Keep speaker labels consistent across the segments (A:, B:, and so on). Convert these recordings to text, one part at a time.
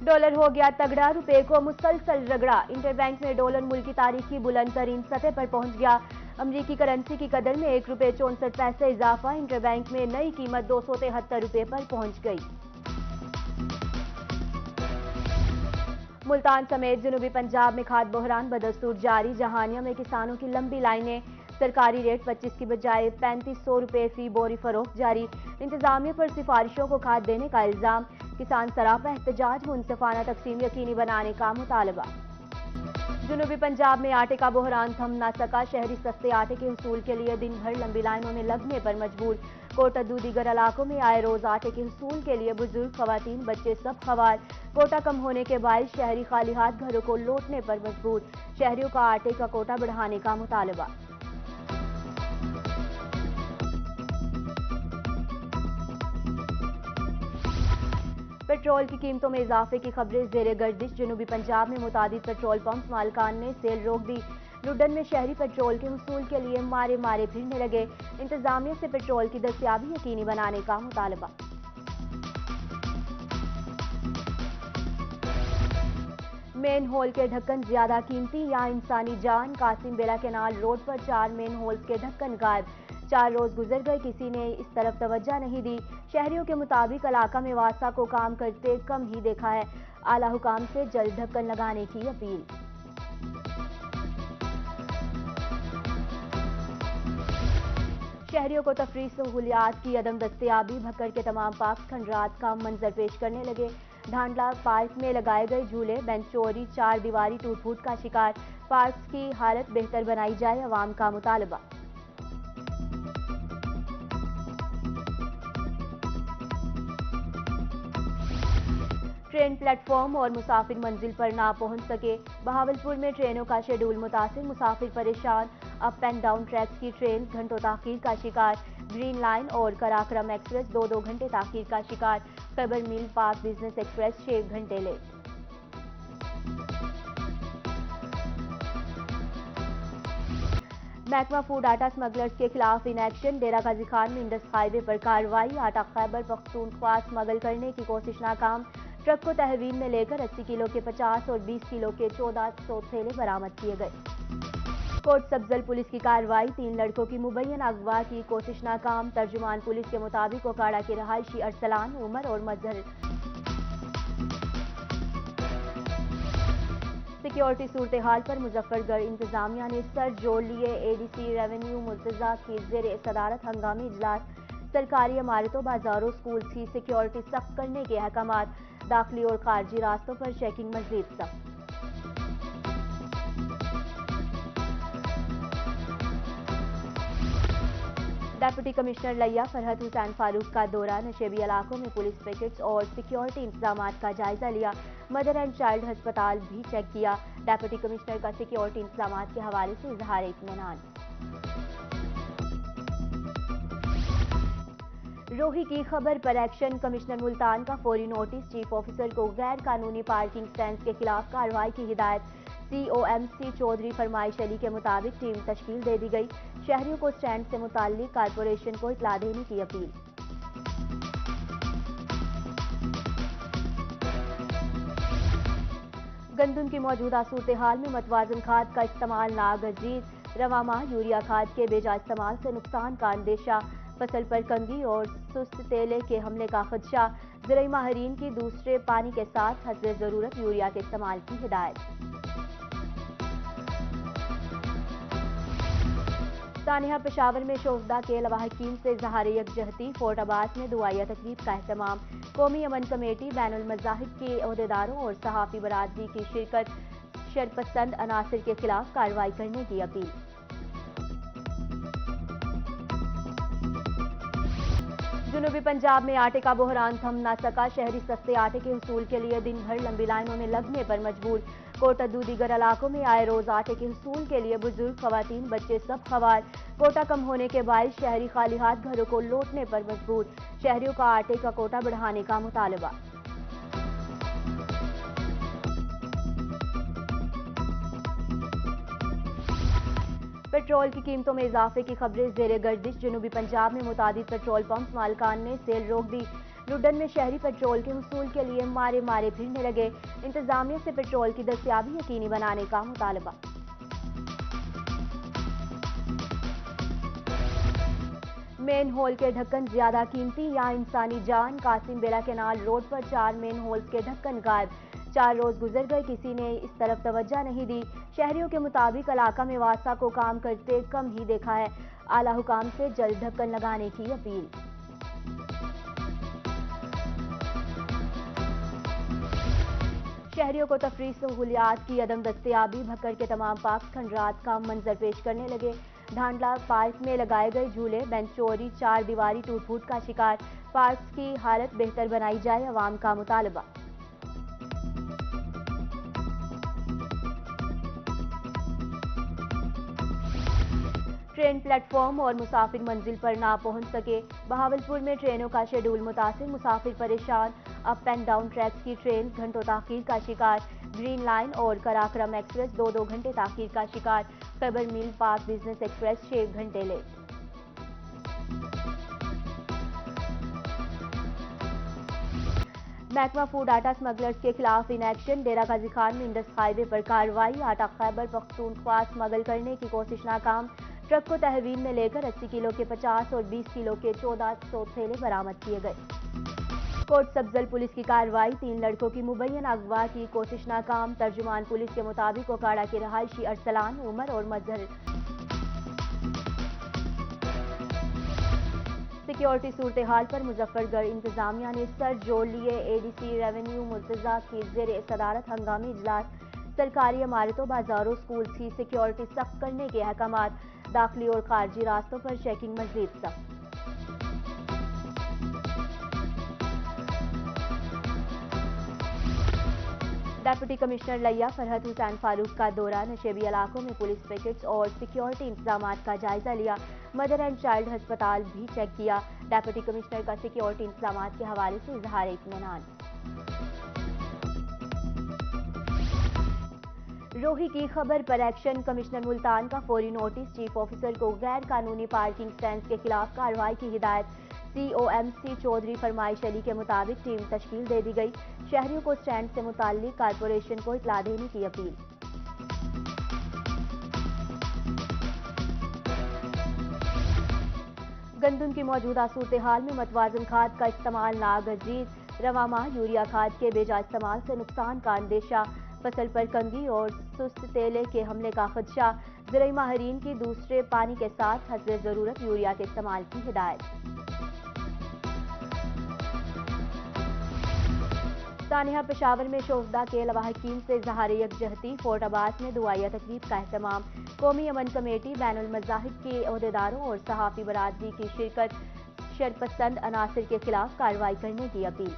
A: Dollar ہو گیا تگڑا، روپے کو مسلسل رگڑا۔ انٹر بینک میں ڈالر ملک کی تاریخ کی بلند ترین سطح پر پہنچ گیا۔ امریکی کرنسی کی قدر میں 1 روپے 64 پیسے اضافہ۔ انٹر بینک میں نئی قیمت 273 روپے پر پہنچ گئی۔ ملتان سمیت جنوبی پنجاب میں کھاد بحران بدستور جاری۔ جہانیہ میں کسانوں کی لمبی لائنیں، سرکاری ریٹ 25 کی بجائے 3500 روپے فی بوری فروخت جاری۔ انتظامیہ پر سفارشوں کو کھاد دینے کا الزام، کسان سراپا احتجاج، منصفانہ تقسیم یقینی بنانے کا مطالبہ۔ جنوبی پنجاب میں آٹے کا بحران تھم نہ سکا، شہری سستے آٹے کے حصول کے لیے دن بھر لمبی لائنوں میں لگنے پر مجبور۔ کوٹہ دو دیگر علاقوں میں آئے روز آٹے کے حصول کے لیے بزرگ، خواتین، بچے سب خوار۔ کوٹہ کم ہونے کے باعث شہری خالی ہاتھ گھروں کو لوٹنے پر مجبور، شہریوں کا آٹے کا کوٹہ بڑھانے کا مطالبہ۔ پیٹرول کی قیمتوں میں اضافے کی خبریں زیر گردش۔ جنوبی پنجاب میں متعدد پیٹرول پمپ مالکان نے سیل روک دی۔ لڈن میں شہری پیٹرول کے حصول کے لیے مارے پھرنے لگے۔ انتظامیہ سے پیٹرول کی دستیابی یقینی بنانے کا مطالبہ۔ مین ہول کے ڈھکن زیادہ قیمتی یا انسانی جان؟ قاسم بیلا کینال روڈ پر 4 مین ہولز کے ڈھکن غائب۔ 4 روز گزر گئے، کسی نے اس طرف توجہ نہیں دی۔ شہریوں کے مطابق علاقہ میں واسطہ کو کام کرتے کم ہی دیکھا ہے۔ اعلی حکام سے جلد ڈھکن لگانے کی اپیل۔ شہریوں کو تفریح سہولیات کی عدم دستیابی، بھکر کے تمام پارکس کھنڈرات کا منظر پیش کرنے لگے۔ ڈھانڈلا پارک میں لگائے گئے جھولے، بینچ چوری، 4 دیواری ٹوٹ پھوٹ کا شکار۔ پارکس کی حالت بہتر بنائی جائے، عوام کا مطالبہ۔ ٹرین پلیٹ فارم اور مسافر منزل پر نہ پہنچ سکے۔ بہاولپور میں ٹرینوں کا شیڈول متاثر، مسافر پریشان۔ اپ اینڈ ڈاؤن ٹریکس کی ٹرین گھنٹوں تاخیر کا شکار۔ گرین لائن اور کراکرم ایکسپریس 2 گھنٹے تاخیر کا شکار۔ خیبر میل پاک بزنس ایکسپریس 6 گھنٹے لیٹ۔ محکمہ فوڈ آٹا اسمگلرز کے خلاف ان ایکشن۔ ڈیرہ غازی خان میں انڈس ہائی وے پر کارروائی۔ آٹا خیبر پختونخوا اسمگل کرنے کی کوشش ناکام۔ ٹرک کو تحویل میں لے کر 80 کلو کے 50 اور 20 کلو کے 1400 تھیلے برآمد کیے گئے۔ کوٹ سبزل پولیس کی کارروائی، 3 لڑکوں کی مبینہ اغوا کی کوشش ناکام۔ ترجمان پولیس کے مطابق اوکاڑا کے رہائشی ارسلان، عمر اور مظہر۔ سیکیورٹی صورتحال پر مظفر گڑھ انتظامیہ نے سر جوڑ لیے۔ اے ڈی سی ریونیو مرتضیٰ کی زیر صدارت ہنگامی اجلاس۔ سرکاری عمارتوں، بازاروں، سکولز کی سیکیورٹی سخت کرنے کے احکامات۔ داخلی اور خارجی راستوں پر چیکنگ مزید سخت۔ ڈپٹی کمشنر لیا فرحت حسین فاروق کا دورہ، نشیبی علاقوں میں پولیس پیکٹس اور سیکیورٹی انتظامات کا جائزہ لیا۔ مدر اینڈ چائلڈ ہسپتال بھی چیک کیا۔ ڈپٹی کمشنر کا سیکیورٹی انتظامات کے حوالے سے اظہار اطمینان۔ روہی کی خبر پر ایکشن، کمشنر ملتان کا فوری نوٹس۔ چیف آفیسر کو غیر قانونی پارکنگ سٹینڈز کے خلاف کارروائی کی ہدایت۔ سی او ایم سی چودھری فرمائش علی کے مطابق ٹیم تشکیل دے دی گئی۔ شہریوں کو سٹینڈ سے متعلق کارپوریشن کو اطلاع دینے کی اپیل۔ گندم کی موجودہ صورتحال میں متوازن کھاد کا استعمال ناگزیر۔ رواں ماہ یوریا کھاد کے بیجا استعمال سے نقصان کا اندیشہ، فصل پر کنگھی اور سست تیلے کے حملے کا خدشہ۔ زرعی ماہرین کی دوسرے پانی کے ساتھ حسب ضرورت یوریا کے استعمال کی ہدایت۔ سانحہ پشاور میں شوہدہ کے لواحقین سے اظہار یکجہتی، فورٹ عباس میں دعائیہ تقریب کا اہتمام۔ قومی امن کمیٹی، بین المذاہب کے عہدیداروں اور صحافی برادری کی شرکت، شرپسند عناصر کے خلاف کارروائی کرنے کی اپیل۔ جنوبی پنجاب میں آٹے کا بحران تھم نہ سکا، شہری سستے آٹے کے حصول کے لیے دن بھر لمبی لائنوں میں لگنے پر مجبور۔ کوٹہ دو دیگر علاقوں میں آئے روز آٹے کے حصول کے لیے بزرگ، خواتین، بچے سب خوار۔ کوٹہ کم ہونے کے باعث شہری خالی ہاتھ گھروں کو لوٹنے پر مجبور، شہریوں کا آٹے کا کوٹہ بڑھانے کا مطالبہ۔ پیٹرول کی قیمتوں میں اضافے کی خبریں زیر گردش۔ جنوبی پنجاب میں متعدد پیٹرول پمپ مالکان نے سیل روک دی۔ لڈن میں شہری پیٹرول کے حصول کے لیے مارے مارے پھرنے لگے، انتظامیہ سے پیٹرول کی دستیابی یقینی بنانے کا مطالبہ۔ مین ہول کے ڈھکن زیادہ قیمتی یا انسانی جان؟ قاسم بیلا کینال روڈ پر 4 مین ہولز کے ڈھکن غائب، 4 روز گزر گئے، کسی نے اس طرف توجہ نہیں دی۔ شہریوں کے مطابق علاقہ میں واسطہ کو کام کرتے کم ہی دیکھا ہے، اعلی حکام سے جلد ڈھکن لگانے کی اپیل۔ شہریوں کو تفریح سہولیات کی عدم دستیابی، بھکر کے تمام پارکس کھنڈرات کا منظر پیش کرنے لگے، ڈھانڈلا پارک میں لگائے گئے جھولے بینچ چوری، 4 دیواری ٹوٹ پھوٹ کا شکار، پارکس کی حالت بہتر بنائی جائے، عوام کا مطالبہ۔ ٹرین پلیٹ فارم اور مسافر منزل پر نہ پہنچ سکے، بہاولپور میں ٹرینوں کا شیڈول متاثر، مسافر پریشان، اپ اینڈ ڈاؤن ٹریکس کی ٹرین گھنٹوں تاخیر کا شکار، گرین لائن اور کراکرم ایکسپریس 2 گھنٹے تاخیر کا شکار، خیبر میل پاس بزنس ایکسپریس 6 گھنٹے لیٹ۔ محکمہ فوڈ آٹا سمگلرز کے خلاف ان ایکشن، ڈیرہ غازی خان میں انڈس ہائی وے پر کارروائی، آٹا خیبر پختونخوا سمگل کرنے کی کوشش ناکام، ٹرک کو تحویل میں لے کر 80 کلو کے 50 اور 20 کلو کے 1400 تھیلے برآمد کیے گئے۔ کوٹ سبزل پولیس کی کارروائی، 3 لڑکوں کی مبینہ اغوا کی کوشش ناکام، ترجمان پولیس کے مطابق اوکاڑا کے رہائشی ارسلان عمر اور مظہر۔ سیکیورٹی صورتحال پر مظفر گڑھ انتظامیہ نے سر جوڑ لیے، اے ڈی سی ریونیو مرتضیٰ کی زیر صدارت ہنگامی اجلاس، سرکاری عمارتوں، بازاروں، سکولز کی سیکیورٹی سخت کرنے کے احکامات، داخلی اور خارجی راستوں پر چیکنگ مزید سخت۔ ڈپٹی کمشنر لیا فرحت حسین فاروق کا دورہ، نشیبی علاقوں میں پولیس پیکٹس اور سیکیورٹی انتظامات کا جائزہ لیا، مدر اینڈ چائلڈ ہسپتال بھی چیک کیا، ڈپٹی کمشنر کا سیکیورٹی انتظامات کے حوالے سے اظہار اطمینان۔ روہی کی خبر پر ایکشن، کمشنر ملتان کا فوری نوٹس، چیف آفیسر کو غیر قانونی پارکنگ سٹینڈز کے خلاف کارروائی کی ہدایت، سی او ایم سی چودھری فرمائش علی کے مطابق ٹیم تشکیل دے دی گئی، شہریوں کو سٹینڈ سے متعلق کارپوریشن کو اطلاع دینے کی اپیل۔ گندم کی موجودہ صورتحال میں متوازن کھاد کا استعمال ناگزیر، رواں ماہ یوریا کھاد کے بے جا استعمال سے نقصان کا اندیشہ، فصل پر کنگھی اور سست تیلے کے حملے کا خدشہ، زرعی ماہرین کی دوسرے پانی کے ساتھ حسب ضرورت یوریا کے استعمال کی ہدایت۔ سانحہ پشاور میں شوفدہ کے لواحقین سے اظہار یکجہتی، فورٹ عباس میں دعائیہ تقریب کا اہتمام، قومی امن کمیٹی، بین المذاہب کے عہدیداروں اور صحافی برادری کی شرکت، شرپسند عناصر کے خلاف کارروائی کرنے کی اپیل۔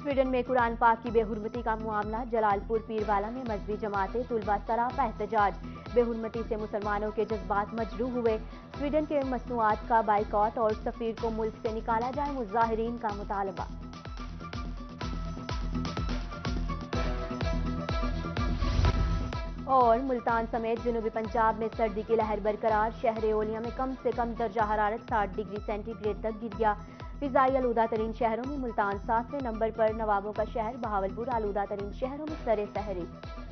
A: سویڈن میں قرآن پاک کی بے حرمتی کا معاملہ، جلال پور پیروالا میں مذہبی جماعتیں طلباء سراپا احتجاج، بے حرمتی سے مسلمانوں کے جذبات مجروح ہوئے، سویڈن کے مصنوعات کا بائیکاٹ اور سفیر کو ملک سے نکالا جائے، مظاہرین کا مطالبہ۔ اور ملتان سمیت جنوبی پنجاب میں سردی کی لہر برقرار، شہر اولیا میں کم سے کم درجہ حرارت 60 ڈگری سینٹی گریڈ تک گر گیا، فضائی آلودہ ترین شہروں میں ملتان 7ویں نمبر پر، نوابوں کا شہر بہاولپور آلودہ ترین شہروں میں سر فہرست۔